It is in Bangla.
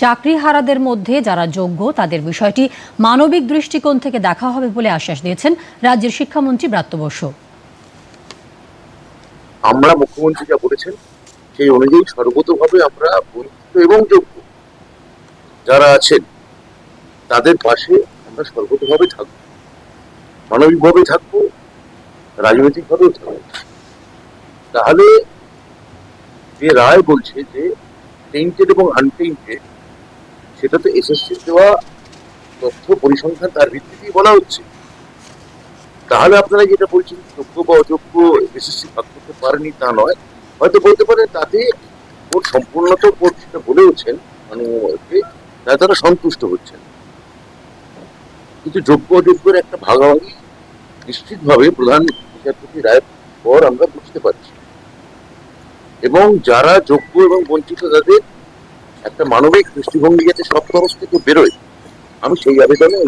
চাকরিহারাদের মধ্যে যারা যোগ্য তাদের বিষয়টি মানবিক দৃষ্টিকোণ থেকে দেখা হবে বলে আশ্বাস দিয়েছেন রাজ্যের শিক্ষামন্ত্রী ব্রাত্য বসু। আমরা মুখ্যমন্ত্রী যা বলেছেন সেই অনুযায়ী সর্বতোভাবে আমরা বঞ্চিত এবং যোগ্য যারা আছেন তাদের পাশে আমরা সর্বতোভাবে থাকবো, মানবিকভাবে থাকবো, রাজনৈতিকভাবেও থাকবো। তাহলে যে রায় বলছে যে টেন্টেড এবং আনটেন্টেড, সেটা তো এসএসসি দেওয়া তথ্য পরিসংখ্যান তার ভিত্তিতেই বলা হচ্ছে। তাহলে আপনারা যেটা বলছেন যোগ্য বা অযোগ্য এসএসসি ভাগ করতে পারেনি তা নয়, হয়তো বলতে পারে তাতে ওর সম্পূর্ণত সেটা বলেওছেন মানে তারা সন্তুষ্ট হচ্ছেন, কিন্তু যোগ্য অযোগ্যের একটা ভাগাভাগি নিশ্চিতভাবে প্রধান বিচারপতি রায়ের পর আমরা বুঝতে পারছি। এবং যারা যোগ্য এবং বঞ্চিত তাদের একটা মানবিক দৃষ্টিভঙ্গি যাতে সব তরফ থেকে বেরোয়, আমি সেই আবেদনে